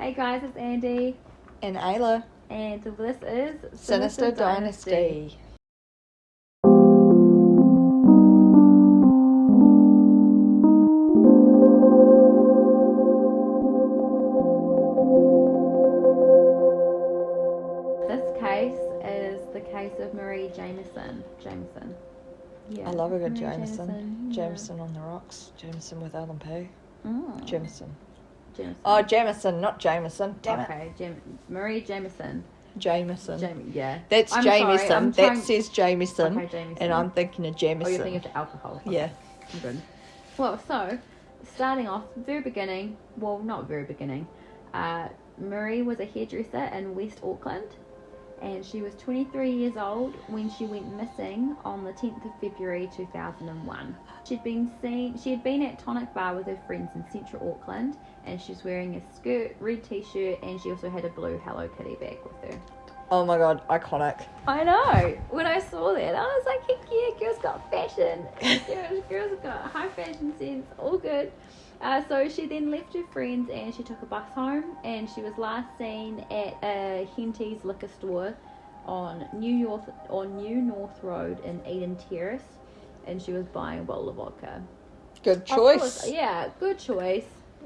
Hey guys, it's Andi, And Ayla. and this is Sinister Dynasty. This case is the case of Marie Jamieson. Yeah. I love a good Marie Jameson. yeah. Jameson on the rocks. Jameson with LMP. Mm. Jameson. Jameson. Oh, Jameson, not Jameson. Damn it. Okay, Marie Jamieson. Jameson. Yeah. That's I'm Jameson. sorry, That says Jameson. Okay, Jameson. And I'm thinking of Jameson. Oh, you're thinking of the alcohol. Okay. Yeah. I'm good. Well, so, starting off, very beginning, well, not very beginning, Marie was a hairdresser in West Auckland, and she was 23 years old when she went missing on the 10th of February 2001. She had been at Tonic Bar with her friends in Central Auckland, and she was wearing a skirt, red t-shirt, and she also had a blue Hello Kitty bag with her. Oh my god, iconic. I know. When I saw that, I was like, heck yeah, girls got fashion. girls have got high fashion sense. All good. So she then left her friends and she took a bus home, and she was last seen at a Henty's liquor store on New North Road in Eden Terrace, and she was buying a bottle of vodka. Good choice. Course, yeah, good choice.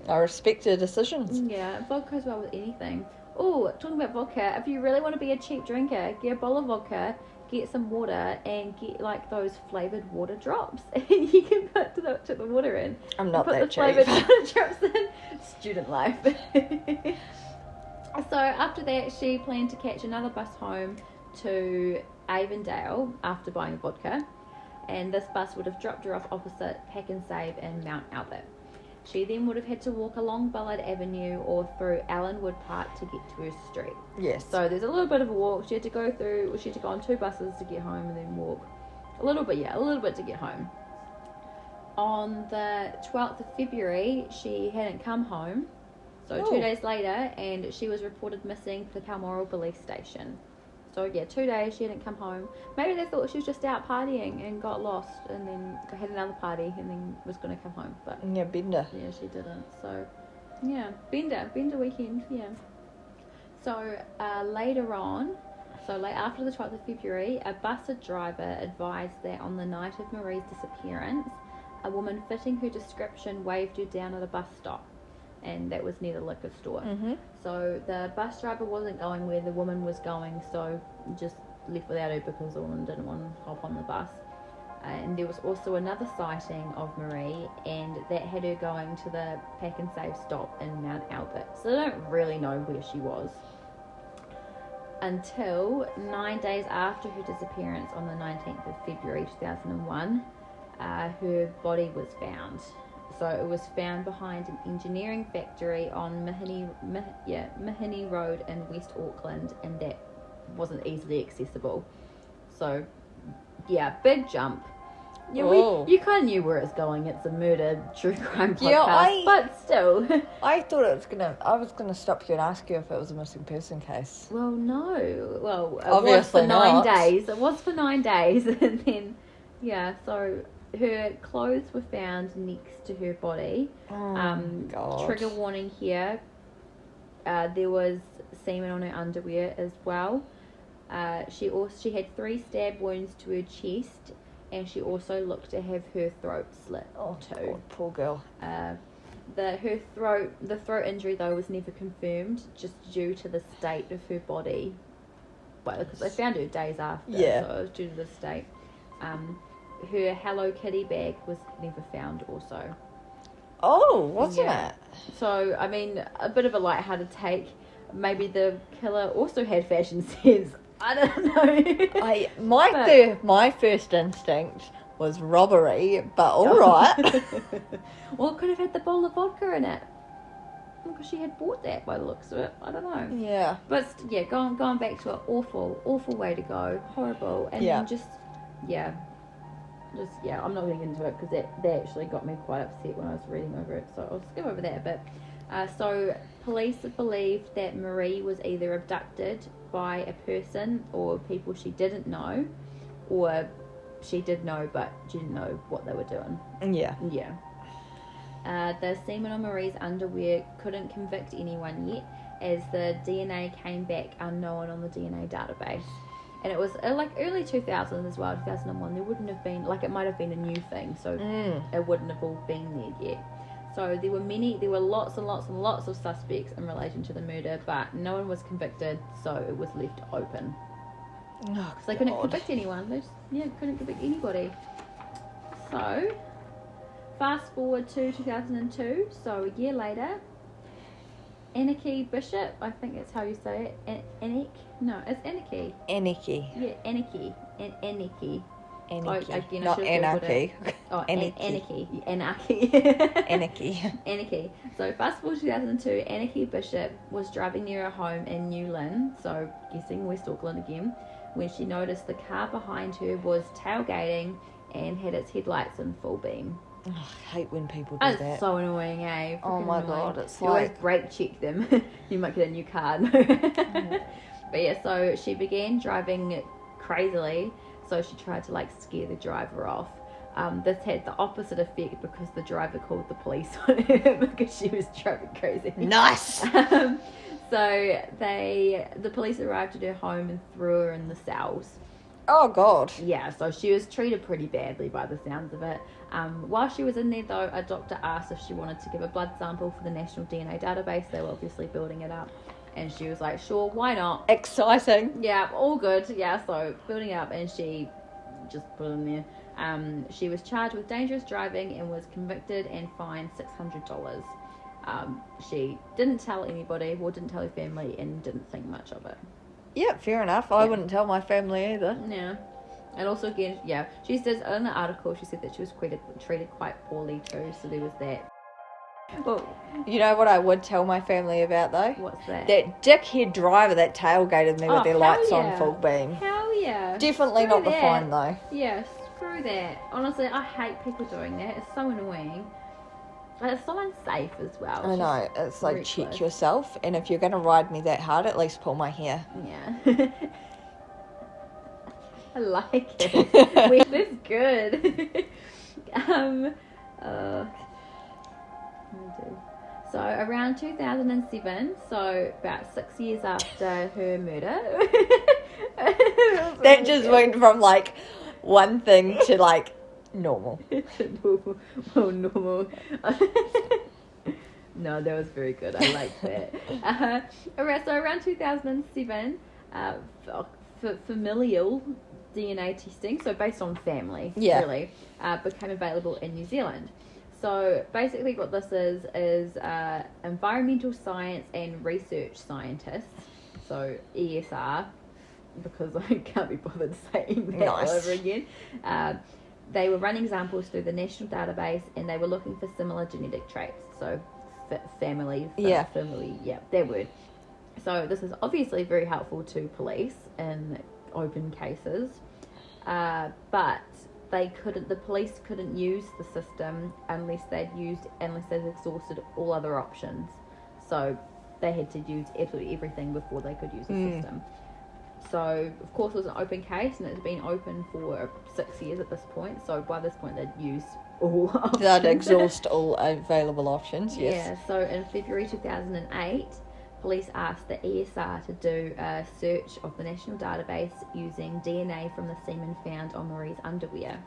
I respect her decisions. Yeah, vodka goes well with anything. Oh, talking about vodka, if you really want to be a cheap drinker, get a bottle of vodka, get some water, and get like those flavoured water drops. And you can put the water in. I'm not that cheap. Put the flavoured water drops in. Student life. So after that, she planned to catch another bus home to Avondale after buying vodka. And this bus would have dropped her off opposite Pack and Save in Mount Albert. She then would have had to walk along Bullard Avenue or through Allenwood Park to get to her street. Yes. So there's a little bit of a walk. She had to go on 2 buses to get home and then walk a little bit to get home. On the 12th of February, she hadn't come home. So 2 days later, and she was reported missing to the Balmoral police station. So yeah, 2 days she hadn't come home. Maybe they thought she was just out partying and got lost, and then had another party and then was going to come home. But yeah, Bender. Yeah, she didn't. So yeah, Bender weekend. Yeah. So later on, after the 12th of February, a bus driver advised that on the night of Marie's disappearance, a woman fitting her description waved her down at a bus stop, and that was near the liquor store. Mm-hmm. So the bus driver wasn't going where the woman was going, so just left without her because the woman didn't want to hop on the bus. And there was also another sighting of Marie, and that had her going to the Pack and Save stop in Mount Albert. So they don't really know where she was. Until 9 days after her disappearance on the 19th of February 2001, her body was found. So it was found behind an engineering factory on Mihini Road in West Auckland, and that wasn't easily accessible. So, yeah, big jump. Yeah, you kind of knew where it's going. It's a murder true crime podcast, but still. I thought I was gonna stop you and ask you if it was a missing person case. Well, no. Well, obviously was for 9 days. It was for 9 days, and then, yeah, so her clothes were found next to her body. God. Trigger warning here. There was semen on her underwear as well. She had 3 stab wounds to her chest, and she also looked to have her throat slit too. Poor girl. The throat injury though was never confirmed, just due to the state of her body. Well, because they found her days after, so it was due to the state. Her Hello Kitty bag was never found also. Oh, wasn't it? So, I mean, a bit of a light-hearted take. Maybe the killer also had fashion sense. I don't know. My first instinct was robbery, but alright. Well, it could have had the bottle of vodka in it. Because she had bought that by the looks of it. I don't know. Yeah. But, yeah, going back to an awful way to go. Horrible. And then I'm not going to get into it because that actually got me quite upset when I was reading over it, so I'll skip over that a bit. So police believed that Marie was either abducted by a person or people she didn't know, or she did know but she didn't know what they were doing. Yeah. The semen on Marie's underwear couldn't convict anyone yet, as the DNA came back unknown on the DNA database. And it was like early 2000s as well, 2001. There wouldn't have been, like, it might have been a new thing, so it wouldn't have all been there yet. So there were lots and lots and lots of suspects in relation to the murder, but no one was convicted, so it was left open. Oh, so they couldn't convict anyone. They just, couldn't convict anybody. So, fast forward to 2002, so a year later, Anneke Bishop, I think that's how you say it. Anneke? No, it's Anneke. Anneke. Yeah, Anneke. Anneke. Anneke. Again, not Anarchy. Oh, Anneke. Anneke. Anneke. Anneke. So fast forward to 2002, Anneke Bishop was driving near her home in New Lynn, so guessing West Auckland again, when she noticed the car behind her was tailgating and had its headlights in full beam. Oh, I hate when people do that. It's so annoying, eh? Oh my annoying. God, it's you like... always brake check them. You might get a new car. But yeah, so she began driving crazily, so she tried to, like, scare the driver off. This had the opposite effect because the driver called the police on her because she was driving crazy. Nice! So the police arrived at her home and threw her in the cells. Oh, God. Yeah, so she was treated pretty badly by the sounds of it. While she was in there, though, a doctor asked if she wanted to give a blood sample for the National DNA Database. They were obviously building it up. And she was like, sure, why not? Exciting. Yeah, all good. Yeah, so building it up, and she just put it in there. She was charged with dangerous driving and was convicted and fined $600. She didn't tell anybody, or didn't tell her family, and didn't think much of it. Yeah, fair enough. I wouldn't tell my family either. Yeah. And also, again, yeah, she says in the article, she said that she was treated quite poorly too, so there was that. Well, you know what I would tell my family about, though? What's that? That dickhead driver that tailgated me with their lights on full beam. Hell yeah. Definitely Screw not the fine, though. Yeah, screw that. Honestly, I hate people doing that. It's so annoying. But it's so unsafe as well. I know. It's like, check yourself, and if you're going to ride me that hard, at least pull my hair. Yeah. I like it. That's good. So around 2007, so about 6 years after her murder. That just went from, like, one thing to, like, normal. Oh, normal. No, that was very good. I like that. So around 2007, familial DNA testing, so based on family, really, became available in New Zealand. So basically what this is environmental science and research scientists, so ESR, because I can't be bothered saying that all over again. They were running samples through the national database, and they were looking for similar genetic traits, so family, that word. So this is obviously very helpful to police in open cases, but the police couldn't use the system unless they'd exhausted all other options. So they had to use absolutely everything before they could use the system. So of course it was an open case, and it's been open for 6 years at this point. So by this point they'd used all options. They'd exhaust all available options, yes. Yeah, so in February 2008, police asked the ESR to do a search of the national database using DNA from the semen found on Marie's underwear.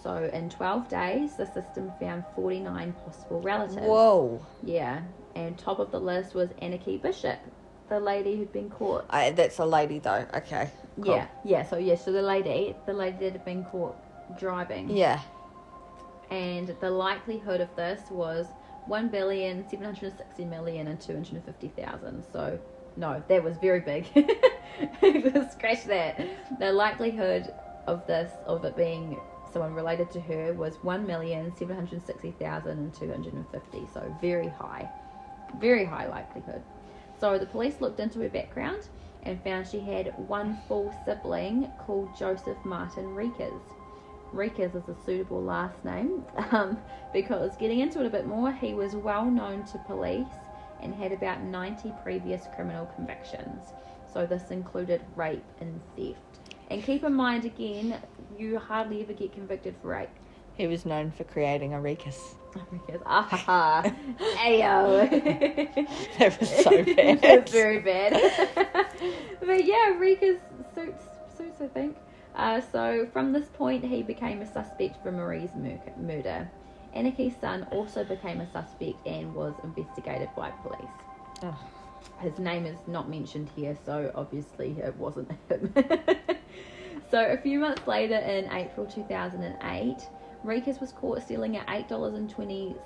So in 12 days, the system found 49 possible relatives. Whoa. Yeah, and top of the list was Anneke Bishop, the lady who'd been caught. That's a lady, though. Okay, cool. So the lady that had been caught driving. Yeah. And the likelihood of this was 1,760,000,000 and 250,000. So, no, that was very big. Scratch that. The likelihood of it being someone related to her was 1,760,000 and 250. So, very high likelihood. So, the police looked into her background and found she had one full sibling called Joseph Martin Reekers. Reekers is a suitable last name because, getting into it a bit more, he was well known to police and had about 90 previous criminal convictions. So this included rape and theft. And keep in mind, again, you hardly ever get convicted for rape. He was known for creating a Reekers. Reekers. Ah, ayo. That was so bad. It was very bad. But yeah, Reekers suits, I think. So from this point, he became a suspect for Marie's murder. Anneke's son also became a suspect and was investigated by police. Oh. His name is not mentioned here, so obviously it wasn't him. So a few months later, in April 2008, Reekers was caught stealing an $8.20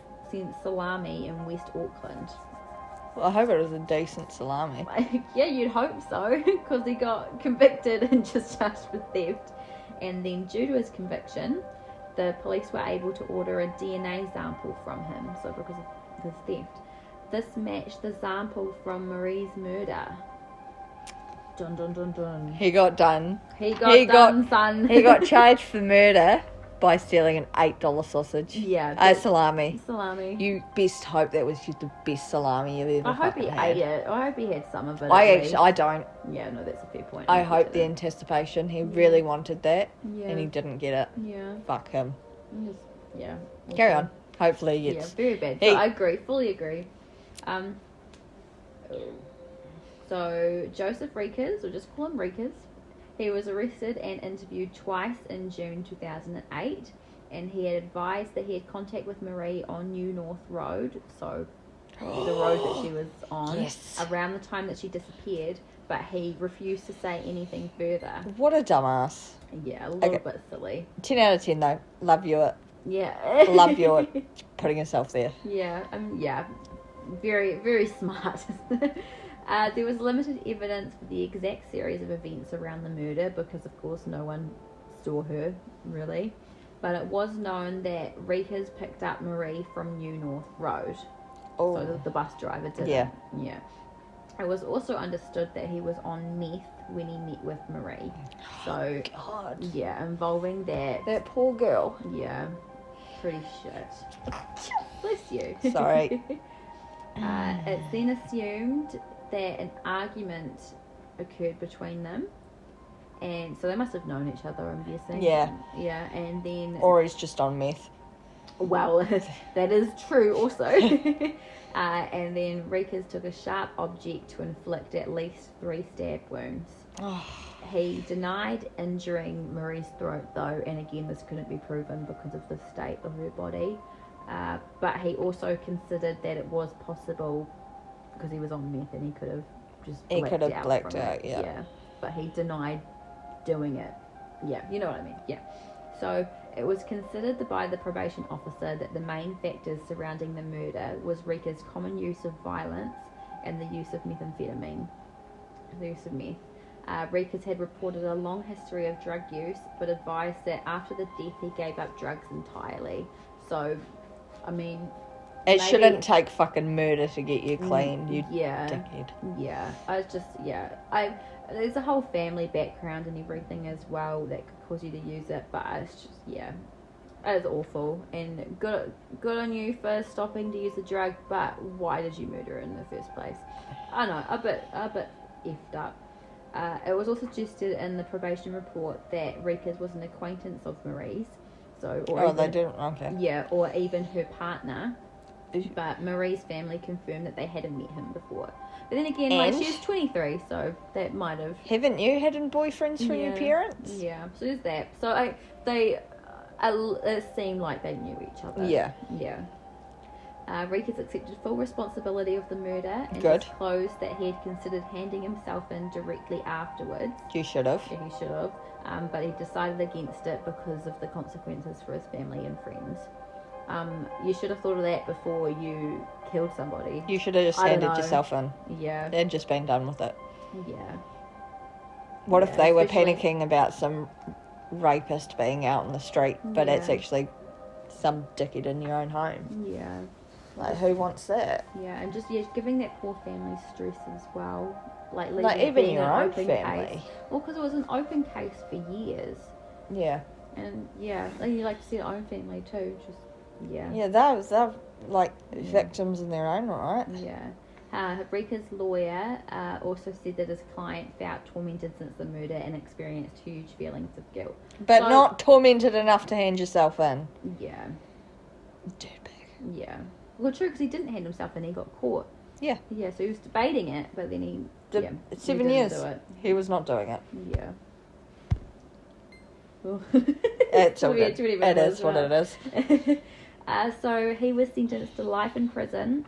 salami in West Auckland. Well, I hope it was a decent salami. Yeah, you'd hope so, because he got convicted and just charged with theft. And then due to his conviction, the police were able to order a DNA sample from him, so because of his theft. This matched the sample from Marie's murder. Dun dun dun dun. He got done. He got son. He got charged for murder by stealing an $8 sausage. Yeah. Salami. Salami. You best hope that was the best salami you've ever I hope he had. ate it. I hope he had some of it. I don't. Yeah, no, that's a fair point. I hope the anticipation. He really wanted that, and he didn't get it. Yeah. Fuck him. Yeah. Carry on. Hopefully it's... Yeah, very bad. So I agree. Fully agree. So Joseph Reekers, we'll just call him Reekers, he was arrested and interviewed twice in June 2008, and he had advised that he had contact with Marie on New North Road, so the road that she was on, around the time that she disappeared, but he refused to say anything further. What a dumbass. Yeah, a little bit silly. 10 out of 10 though. Love you it. Yeah. Love you it. Putting yourself there. Yeah, very, very smart. There was limited evidence for the exact series of events around the murder because, of course, no one saw her, really. But it was known that Reekers picked up Marie from New North Road. Oh. So the bus driver did. Yeah. It was also understood that he was on meth when he met with Marie. So, God. Yeah, involving that. That poor girl. Yeah. Pretty shit. Bless you. Sorry. It's then assumed that an argument occurred between them, and so they must have known each other, I'm guessing. Yeah, and then... Or he's just on meth. Well, that is true also. And then Reekers took a sharp object to inflict at least 3 stab wounds. He denied injuring Marie's throat, though, and again, this couldn't be proven because of the state of her body. But he also considered that it was possible, because he was on meth and he could have just blacked out. Yeah. But he denied doing it. Yeah, you know what I mean. Yeah. So it was considered by the probation officer that the main factors surrounding the murder was Reekers' common use of violence and the use of methamphetamine. The use of meth. Reekers had reported a long history of drug use, but advised that after the death he gave up drugs entirely. So, I mean... It shouldn't take fucking murder to get you clean, you dickhead. Yeah, there's a whole family background and everything as well that could cause you to use it, but it's just, it is awful. And good on you for stopping to use the drug, but why did you murder her in the first place? I know, a bit effed up. It was also suggested in the probation report that Reekers was an acquaintance of Marie's. They didn't, okay. Yeah, or even her partner. But Marie's family confirmed that they hadn't met him before. But then again, she's 23, so that might have... Haven't you had boyfriends from your parents? Yeah, so there's that. So it seemed like they knew each other. Yeah. Yeah. Reekers accepted full responsibility of the murder and disclosed that he had considered handing himself in directly afterwards. You should have. Yeah, he should have. But he decided against it because of the consequences for his family and friends. You should have thought of that before you killed somebody. You should have just handed yourself in. Yeah. They'd just been done with it. Yeah. What if they were panicking about some rapist being out in the street, but it's actually some dickhead in your own home? Yeah. Like, who wants that? Yeah, and just giving that poor family stress as well. Like even your own family. Case. Well, because it was an open case for years. Yeah. And you like to see their own family too. Just. Yeah. Yeah, they're like victims in their own right. Yeah. Reekers' lawyer also said that his client felt tormented since the murder and experienced huge feelings of guilt. But not tormented enough to hand yourself in. Yeah. Dirtbag. Yeah. Well, true, because he didn't hand himself in, he got caught. Yeah. Yeah, so he was debating it, but then he... 7 he years. didn't do it. He was not doing it. Yeah. It's all good. It is what it is. So he was sentenced to life in prison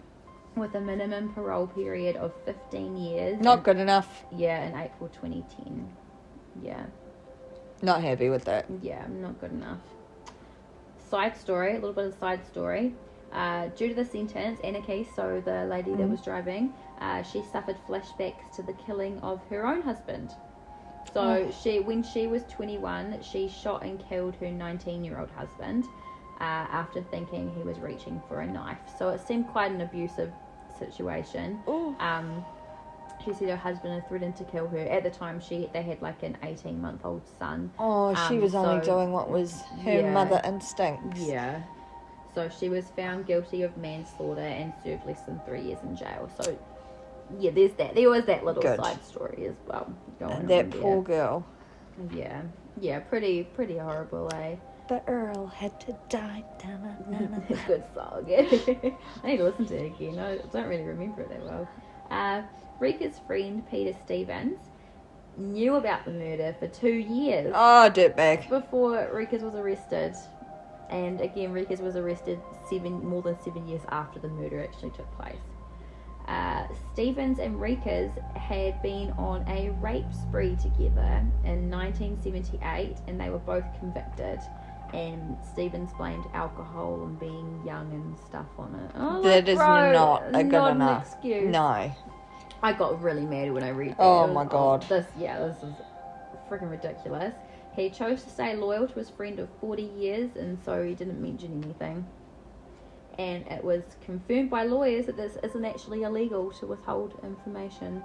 with a minimum parole period of 15 years. Not good enough. Yeah, in April 2010. Yeah. Not happy with that. Yeah, not good enough. Side story, a little bit of side story. Due to the sentence, Anneke, so the lady that was driving, she suffered flashbacks to the killing of her own husband. So when she was 21, she shot and killed her 19-year-old husband after thinking he was reaching for a knife. So it seemed quite an abusive situation. She said her husband had threatened to kill her. At the time, they had like an 18-month-old son. Oh, she was only doing what was her mother instincts. Yeah. So she was found guilty of manslaughter and served less than 3 years in jail. So, yeah, there's that. There was that little side story as well going on. That poor girl. Yeah. Yeah, pretty horrible, eh? But Earl had to die. Good song. I need to listen to it again. I don't really remember it that well. Reekers' friend Peter Stevens knew about the murder for 2 years. Oh, dirtbag. Before Reekers was arrested. And again, Reekers was arrested more than 7 years after the murder actually took place. Stevens and Reekers had been on a rape spree together in 1978, and they were both convicted. And Stevens blamed alcohol and being young and stuff on it. Oh, that is not a good not enough an excuse. No. I got really mad when I read that. Oh my god. This is freaking ridiculous. He chose to stay loyal to his friend of 40 years, and so he didn't mention anything. And it was confirmed by lawyers that this isn't actually illegal to withhold information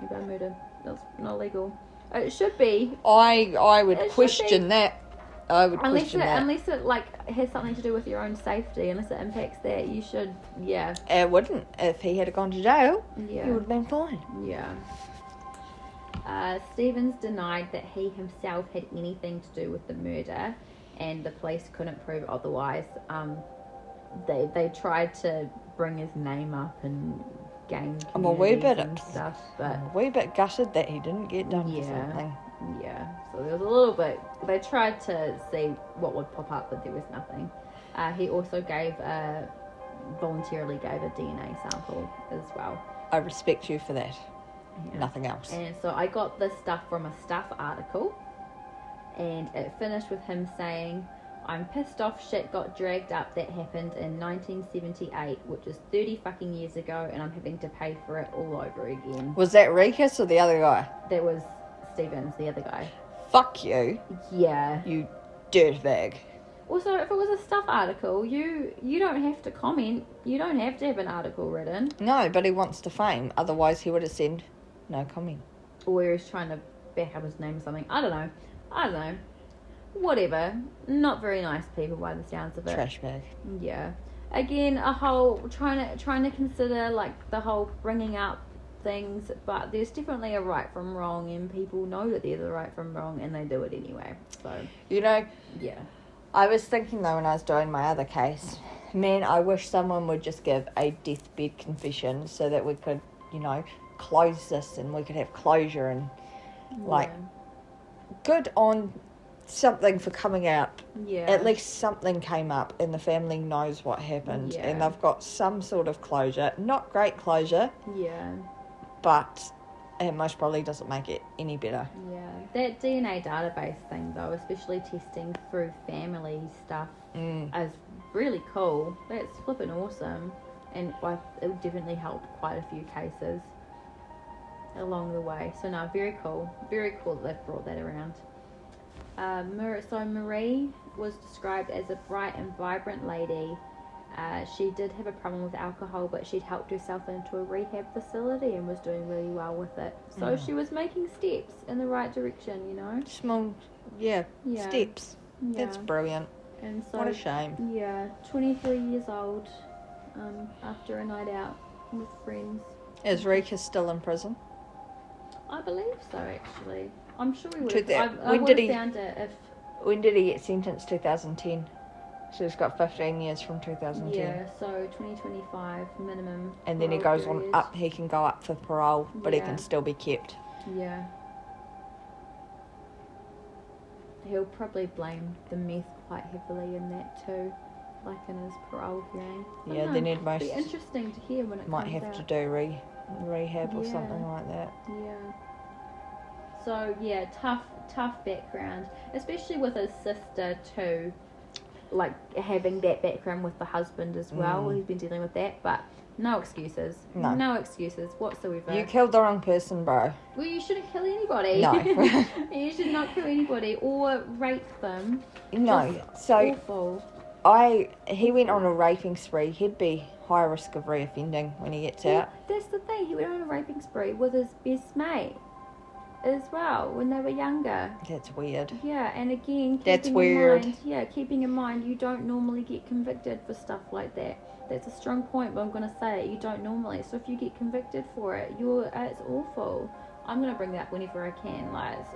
about murder. That's not illegal. It should be. I would question that. I would question that. Unless it like has something to do with your own safety, unless it impacts that, you should, yeah. It wouldn't. If he had gone to jail, yeah, he would have been fine. Yeah. Stevens denied that he himself had anything to do with the murder, and the police couldn't prove otherwise. They tried to bring his name up and gain I'm a wee bit and stuff, but I'm a wee bit gutted that he didn't get done for something. Yeah, so there was a little bit. They tried to see what would pop up, but there was nothing. He also voluntarily gave a DNA sample as well. I respect you for that. Yeah. Nothing else. And so I got this stuff from a Stuff article, and it finished with him saying, "I'm pissed off shit got dragged up that happened in 1978, which is 30 fucking years ago, and I'm having to pay for it all over again." Was that Reekers or the other guy? That was Stevens, the other guy. Fuck you. Yeah. You dirtbag. Also, if it was a Stuff article, you don't have to comment. You don't have to have an article written. No, but he wants the fame. Otherwise, he would have said no comment. Or he was trying to back up his name or something. I don't know. Whatever. Not very nice people by the sounds of it. Trash bag. Yeah. Again, a whole trying to consider like the whole bringing up things, but there's definitely a right from wrong, and people know that there's a right from wrong, and they do it anyway. So yeah. I I was thinking though when I was doing my other case, man, I wish someone would just give a deathbed confession so that we could, close this and we could have closure and good on something for coming out. Yeah. At least something came up and the family knows what happened and they've got some sort of closure. Not great closure. Yeah. But it most probably doesn't make it any better. Yeah. That DNA database thing though, especially testing through family stuff, is really cool. That's flipping awesome. And it would definitely help quite a few cases along the way. So no, very cool. Very cool that they've brought that around. So Marie was described as a bright and vibrant lady. She did have a problem with alcohol, but she'd helped herself into a rehab facility and was doing really well with it. So she was making steps in the right direction, Small, steps. Yeah. That's brilliant. And so, what a shame. Yeah, 23 years old, after a night out with friends. Is Reekers still in prison? I believe so, actually. I'm sure he would To have. that- I when would did have he- found it if. When did he get sentenced? 2010. So he's got 15 years from 2010. Yeah, so 2025 minimum. And then he parole goes on period. up. He can go up for parole, but he Yeah. can still be kept. Yeah. He'll probably blame the meth quite heavily in that too, like in his parole hearing. I Yeah, don't then know, he'd most it'd be interesting to hear when it might comes have out. to do rehab or Yeah. something like that. Yeah. So yeah, tough background, especially with his sister too. Like having that background with the husband as well. He's been dealing with that, but no excuses. No. No excuses whatsoever. You killed the wrong person, bro. Well, you shouldn't kill anybody. No. You should not kill anybody or rape them. No. Just So awful. he went on a raping spree. He'd be high risk of reoffending when he gets out. That's the thing. He went on a raping spree with his best mate as well when they were younger. That's weird. Yeah, and again, That's keeping weird. In mind, keeping in mind you don't normally get convicted for stuff like that. That's a strong point, but I'm gonna say it. You don't normally. So if you get convicted for it, it's awful. I'm gonna bring that up whenever I can. Like it's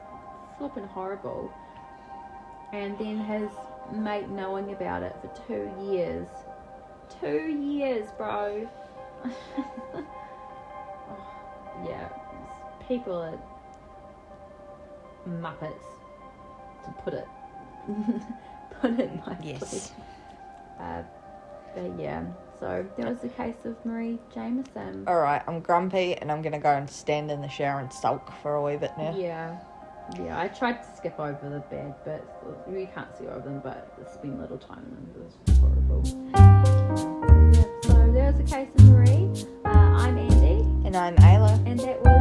flipping horrible. And then his mate knowing about it for 2 years. 2 years, bro. Yeah, people are muppets, to put it nicely. Yes. But yeah, so that was the case of Marie Jamieson. Alright, I'm grumpy and I'm going to go and stand in the shower and sulk for a wee bit now. Yeah, I tried to skip over the bad bits. You can't see over them, but spend little time in them. It was horrible. Yeah, so that was the case of Marie. I'm Andi. And I'm Ayla. And that was